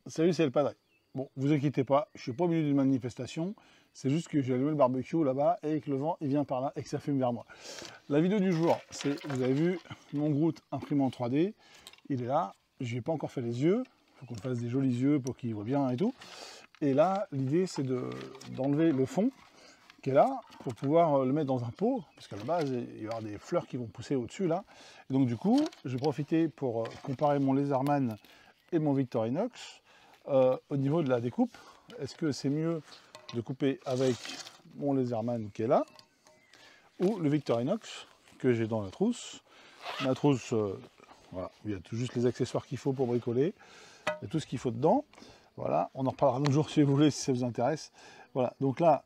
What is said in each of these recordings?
Salut, c'est El Padre. Bon, vous inquiétez pas, je suis pas au milieu d'une manifestation, c'est juste que j'ai allumé le barbecue là-bas et que le vent il vient par là et que ça fume vers moi. La vidéo du jour, c'est, vous avez vu, mon Groot imprimé en 3D, il est là, je lui ai pas encore fait les yeux, il faut qu'on fasse des jolis yeux pour qu'il voit bien et tout. Et là, l'idée c'est d'enlever le fond qui est là pour pouvoir le mettre dans un pot, parce qu'à la base, il va y avoir des fleurs qui vont pousser au-dessus là. Et donc du coup, je vais profiter pour comparer mon Laserman et mon Victorinox. Au niveau de la découpe, est-ce que c'est mieux de couper avec mon Laserman qui est là ou le Victorinox que j'ai dans la trousse? Ma trousse, voilà, il y a tout juste les accessoires qu'il faut pour bricoler, il y a tout ce qu'il faut dedans. Voilà, on en reparlera un autre jour si vous voulez, si ça vous intéresse. Voilà, donc là,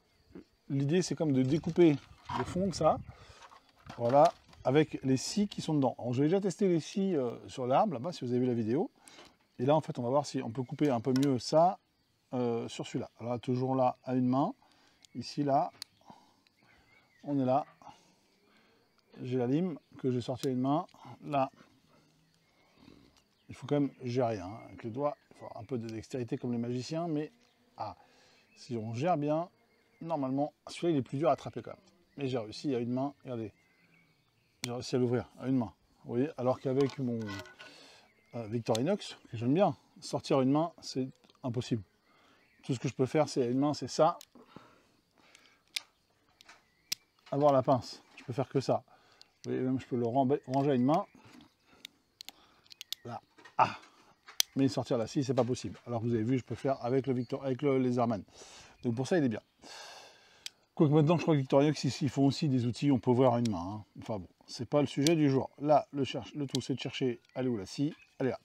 l'idée c'est comme de découper le fond de ça, voilà, avec les scies qui sont dedans. Alors j'ai déjà testé les scies sur l'arbre là-bas, si vous avez vu la vidéo. Et là, en fait, on va voir si on peut couper un peu mieux ça sur celui-là. Alors là, toujours là, à une main. Ici, là, on est là. J'ai la lime que j'ai sortie à une main. Là, il faut quand même gérer hein, avec les doigts. Il faut avoir un peu de dextérité comme les magiciens, mais si on gère bien, normalement, celui-là, il est plus dur à attraper quand même. Mais j'ai réussi à une main, regardez. J'ai réussi à l'ouvrir à une main. Vous voyez, alors qu'avec mon Victorinox, que j'aime bien, sortir une main, c'est impossible. Tout ce que je peux faire, c'est à une main, c'est ça. Avoir la pince, je peux faire que ça. Vous voyez, même je peux le ranger à une main. Là, mais sortir la scie, c'est pas possible. Alors que vous avez vu, je peux faire avec le Laserman. Donc pour ça, il est bien. Quoique maintenant, je crois que Victorinox, ils font aussi des outils, on peut voir à une main. Hein. Enfin bon, c'est pas le sujet du jour. Là, le tout, c'est de chercher, elle est où la scie? Elle est là.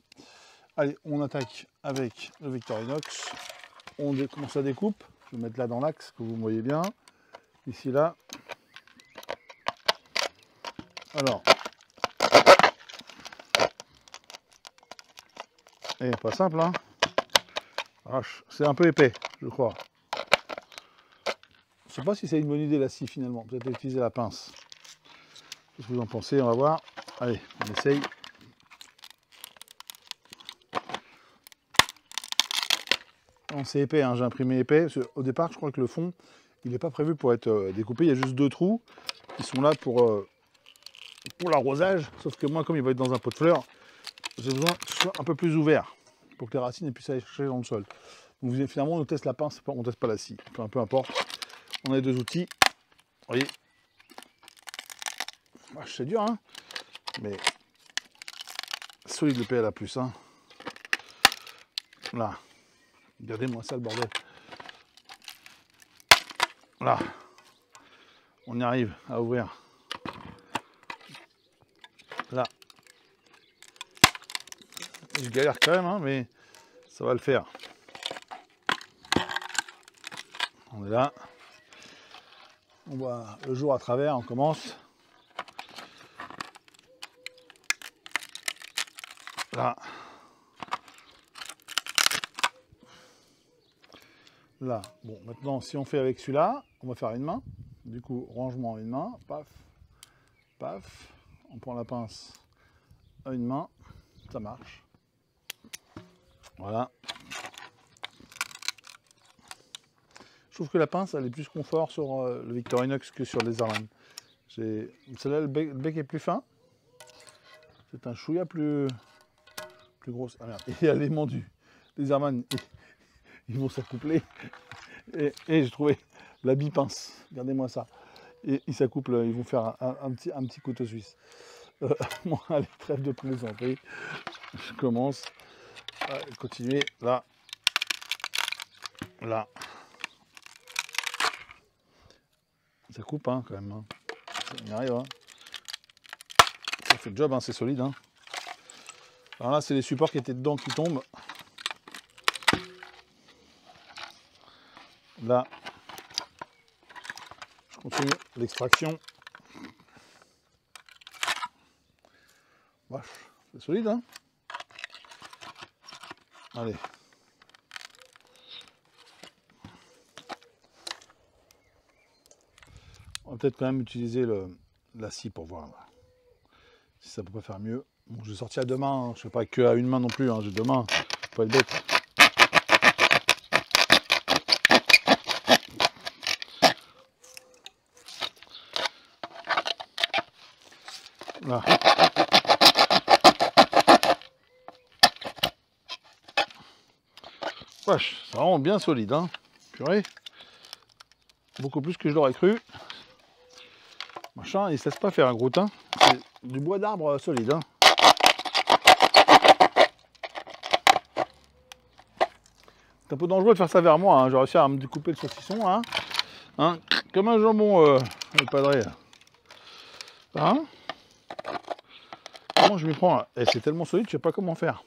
Allez, on attaque avec le Victorinox. Comment ça découpe? Je vais mettre là dans l'axe, que vous voyez bien. Ici, là. Alors. Et pas simple, hein. C'est un peu épais, je crois. Je sais pas si c'est une bonne idée la scie finalement. Peut-être utiliser la pince. Qu'est-ce que vous en pensez? On va voir. Allez, on essaye. C'est épais, hein, j'ai imprimé épais. Au départ, je crois que le fond, il n'est pas prévu pour être découpé. Il y a juste deux trous qui sont là pour l'arrosage. Sauf que moi, comme il va être dans un pot de fleurs, j'ai besoin que ce soit un peu plus ouvert pour que les racines puissent aller chercher dans le sol. Donc finalement, on teste la pince, on ne teste pas la scie. Enfin, peu importe. On a les deux outils. Vous voyez, c'est dur, hein, mais solide le PL à plus. Hein. Là. Regardez-moi ça, le bordel. Là, on y arrive à ouvrir. Là, je galère quand même, hein, mais ça va le faire. On est là. On voit le jour à travers, on commence. Là. Là, bon, maintenant, si on fait avec celui-là, on va faire une main. Du coup, rangement à une main, paf, paf. On prend la pince à une main, ça marche. Voilà. Je trouve que la pince, elle est plus confort sur le Victorinox que sur les Laserman. Celle-là, le bec est plus fin. C'est un chouïa plus gros. Ah merde, et l'élément du Laserman, ils vont s'accoupler. Et j'ai trouvé la bipince, regardez-moi ça. Et ils s'accouplent, ils vont faire un petit couteau suisse. Bon, allez, trêve de plaisanterie. Je commence. Allez, continuer, là. Là. Ça coupe, hein, quand même. Hein. On y arrive, hein. Ça fait le job, hein, c'est solide. Hein. Alors là, c'est les supports qui étaient dedans qui tombent. Là, je continue l'extraction. C'est solide, hein. Allez. On va peut-être quand même utiliser la scie pour voir là, si ça peut pas faire mieux. Bon, je vais sortir à deux mains, hein. Je ne fais pas que à une main non plus, hein. J'ai deux mains, faut pas être bête. Là. Wesh, c'est vraiment bien solide, hein. Purée. Beaucoup plus que je l'aurais cru. Machin, il ne se laisse pas faire un gros teint. C'est du bois d'arbre solide, hein. C'est un peu dangereux de faire ça vers moi, hein. J'ai réussi à me découper le saucisson, hein. Hein, comme un jambon padré. Hein? Comment je m'y prends là? Et c'est tellement solide, je sais pas comment faire.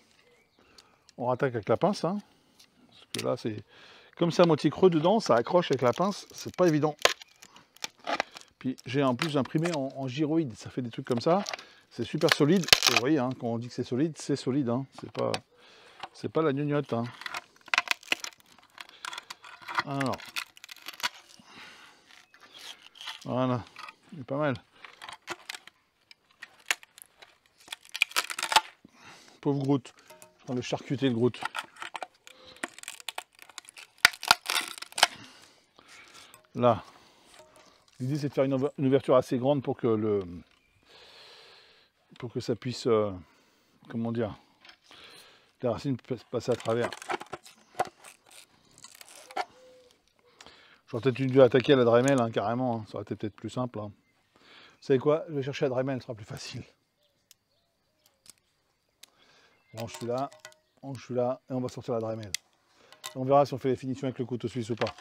On rattaque avec la pince, hein. Parce que là, c'est comme c'est à moitié creux dedans, ça accroche avec la pince, c'est pas évident. Puis j'ai en plus imprimé en gyroïde, ça fait des trucs comme ça. C'est super solide. Et vous voyez, hein, quand on dit que c'est solide. Hein. C'est pas la gnognotte. Hein. Alors. Voilà. C'est pas mal. Pauvre Groot. Je prends le charcuter le Groot. Là. L'idée c'est de faire une ouverture assez grande pour que ça puisse, comment dire, les racines puissent passer à travers. J'aurais peut-être dû attaquer à la Dremel, hein, carrément, hein. Ça aurait été peut-être plus simple. Hein. Vous savez quoi? Je vais chercher la Dremel, ce sera plus facile. On range celui-là, et on va sortir la Dremel. On verra si on fait les finitions avec le couteau suisse ou pas.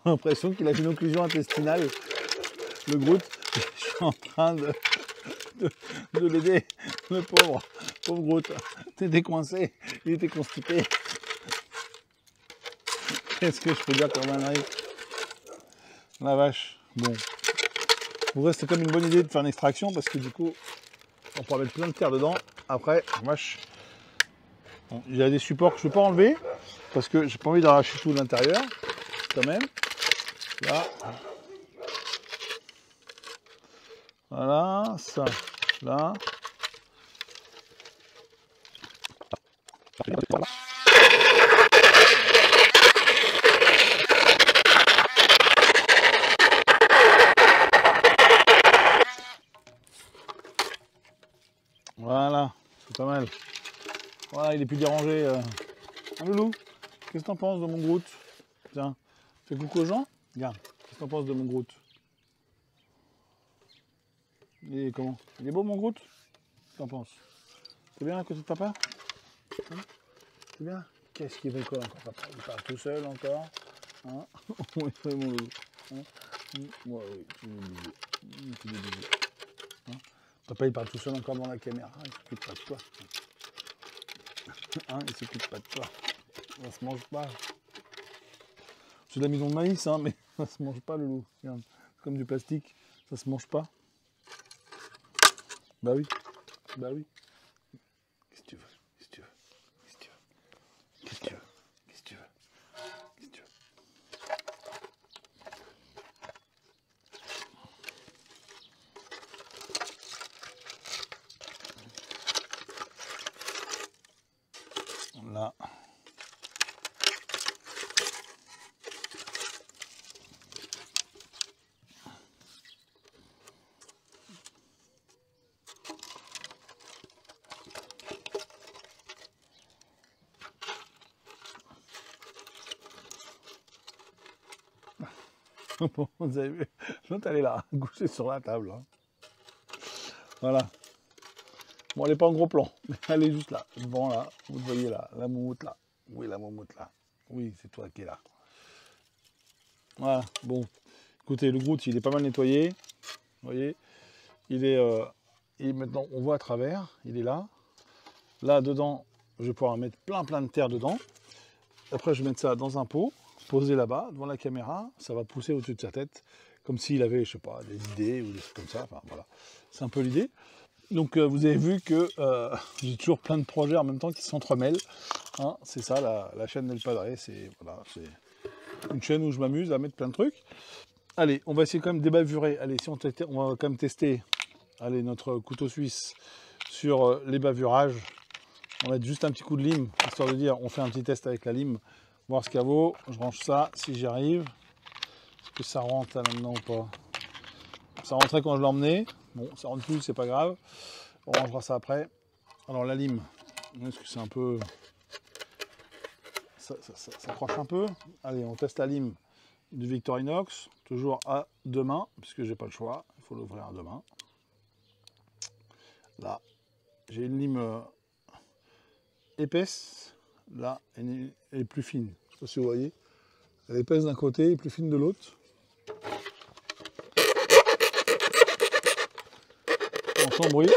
J'ai l'impression qu'il a une occlusion intestinale, le Groot. Je suis en train de l'aider, le pauvre Groot. T'es décoincé, il était constipé. Qu'est-ce que je peux dire comme un riz? La vache. Bon. Pour vrai, c'était comme une bonne idée de faire une extraction parce que du coup, on pourra mettre plein de terre dedans. Après, vache. Bon, il y a des supports que je ne peux pas enlever parce que j'ai pas envie d'arracher tout de l'intérieur quand même. Là. Voilà, ça, là. Voilà, c'est pas mal. Voilà, il est plus dérangé. Hein, Loulou, qu'est-ce que t'en penses de mon Groot? Tiens, fais coucou aux gens. Regarde, qu'est-ce que t'en penses de mon Groot? Il est comment? Il est beau mon Groot? Qu'est-ce que t'en penses? C'est bien à côté de papa? Hein? C'est bien? Qu'est-ce qu'il veut quoi encore papa? Il parle tout seul encore? Hein? Oui, c'est mon Loulou. Hein? Moi, oui, tu veux bisous. Tu veux bisous. Hein? Papa, il parle tout seul encore devant la caméra. Il s'occupe pas de toi. Hein? Il s'occupe pas de toi. Ça se mange pas. C'est de la maison de maïs, hein, mais ça se mange pas le loup. Regarde, c'est comme du plastique, ça se mange pas. Bah oui, bah oui. Qu'est-ce que tu veux? Qu'est-ce que tu veux? Qu'est-ce que tu veux? Qu'est-ce que tu veux? Qu'est-ce que tu veux? Là. Bon, vous avez vu, l'autre elle est là, couchée sur la table. Hein. Voilà. Bon, elle n'est pas en gros plan, mais elle est juste là, devant là. Vous le voyez là, la moumoute là. Oui, la moumoute là. Oui, c'est toi qui es là. Voilà, bon. Écoutez, le Groot, il est pas mal nettoyé. Vous voyez, il est Et maintenant, on voit à travers, il est là. Là, dedans, je vais pouvoir mettre plein de terre dedans. Après, je vais mettre ça dans un pot, poser là-bas, devant la caméra. Ça va pousser au-dessus de sa tête, comme s'il avait, je sais pas, des idées ou des trucs comme ça. Enfin, voilà, c'est un peu l'idée. Donc, vous avez vu que j'ai toujours plein de projets en même temps qui s'entremêlent. Hein, c'est ça, la chaîne Nel Padré. C'est voilà, une chaîne où je m'amuse à mettre plein de trucs. Allez, on va essayer quand même d'ébavurer. Allez, si on va quand même tester notre couteau suisse sur les bavurages. On va mettre juste un petit coup de lime, histoire de dire, on fait un petit test avec la lime, voir ce qu'elle vaut. Je range ça, si j'y arrive. Est-ce que ça rentre là maintenant ou pas? Ça rentrait quand je l'ai emmené. Bon, ça rentre plus, c'est pas grave. On rangera ça après. Alors la lime, est-ce que c'est un peu... Ça croche un peu. Allez, on teste la lime du Victorinox, toujours à deux mains, puisque j'ai pas le choix. Il faut l'ouvrir à deux mains. Là, j'ai une lime épaisse. Là, elle est plus fine. Je sais pas si vous voyez. Elle est épaisse d'un côté et plus fine de l'autre. On sent le bruit.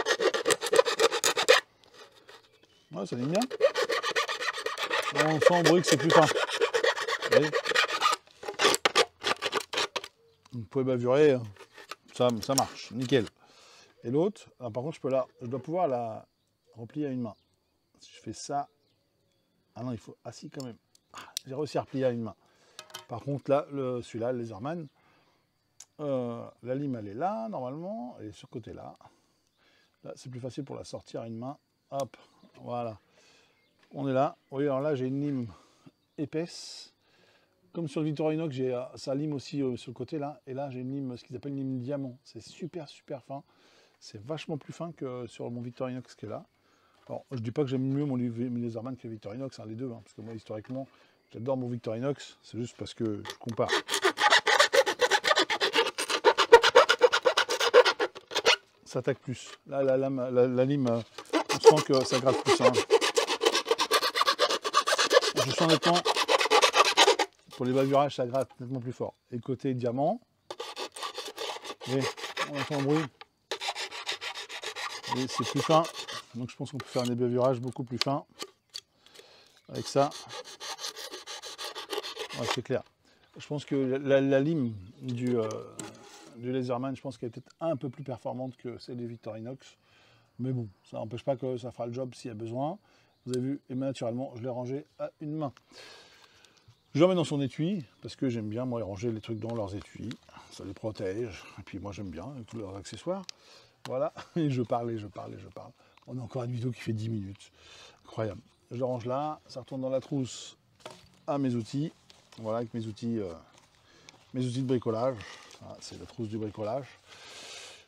Ouais, ça lime bien. On sent le bruit que c'est plus fin. Vous voyez, vous pouvez bavurer, ça marche, nickel. Et l'autre, par contre, je dois pouvoir la replier à une main. Si je fais ça, ah non, il faut assis quand même. J'ai réussi à replier à une main. Par contre, là, celui-là, le Laserman, la lime, elle est là, normalement, elle est sur ce côté-là. Là, c'est plus facile pour la sortir à une main. Hop, voilà. On est là. Vous voyez, alors là, j'ai une lime épaisse. Comme sur le Victorinox, j'ai sa lime aussi sur le côté là. Et là, j'ai une lime, ce qu'ils appellent une lime diamant. C'est super fin. C'est vachement plus fin que sur mon Victorinox qui est là. Alors, je dis pas que j'aime mieux mon Laserman que le Victorinox, hein, les deux. Hein, parce que moi, historiquement, j'adore mon Victorinox. C'est juste parce que je compare. Ça attaque plus. Là, la lime, on sent que ça gratte plus. Hein. Je sens nettement, pour les bavurages, ça gratte nettement plus fort. Et côté diamant, et on entend le bruit. Et c'est plus fin. Donc je pense qu'on peut faire des bavurages beaucoup plus fins. Avec ça. Ouais, c'est clair. Je pense que la lime du Laserman, je pense qu'elle est peut-être un peu plus performante que celle des Victorinox. Mais bon, ça n'empêche pas que ça fera le job s'il y a besoin. Vous avez vu, et naturellement, je l'ai rangé à une main. Je le remets dans son étui, parce que j'aime bien, moi, ranger les trucs dans leurs étuis. Ça les protège. Et puis moi, j'aime bien, avec tous leurs accessoires. Voilà, et je parle. On a encore une vidéo qui fait 10 minutes. Incroyable. Je le range là, ça retourne dans la trousse à mes outils. Voilà, avec mes outils de bricolage. Voilà, c'est la trousse du bricolage.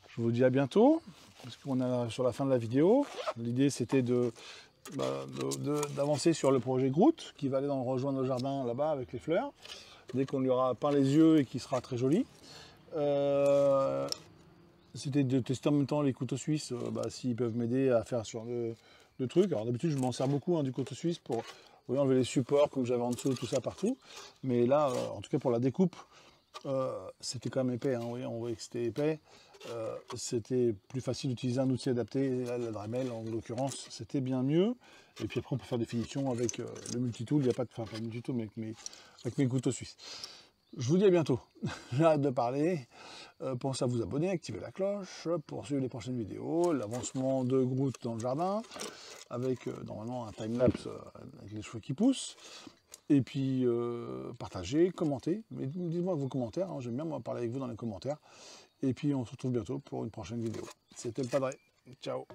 Je vous dis à bientôt, parce qu'on est sur la fin de la vidéo. L'idée, c'était d'avancer sur le projet Groot, qui va aller rejoindre le jardin là-bas avec les fleurs, dès qu'on lui aura peint les yeux et qui sera très joli. C'était de tester en même temps les couteaux suisses, s'ils peuvent m'aider à faire sur le truc. Alors d'habitude, je m'en sers beaucoup du couteau suisse pour enlever les supports comme j'avais en dessous, tout ça partout. Mais là, en tout cas pour la découpe, c'était quand même épais. Hein. On voyait que c'était épais. C'était plus facile d'utiliser un outil adapté, la Dremel en l'occurrence, c'était bien mieux. Et puis après, on peut faire des finitions avec le multitool. Il n'y a pas de, enfin, pas de multitool, mais avec mes couteaux suisses. Je vous dis à bientôt. J'arrête de parler. Pensez à vous abonner, activer la cloche pour suivre les prochaines vidéos. L'avancement de Groot dans le jardin, avec normalement un timelapse avec les cheveux qui poussent. Et puis partagez, commentez. Mais dites-moi vos commentaires. Hein. J'aime bien moi parler avec vous dans les commentaires. Et puis on se retrouve bientôt pour une prochaine vidéo. C'était le Padré. Ciao.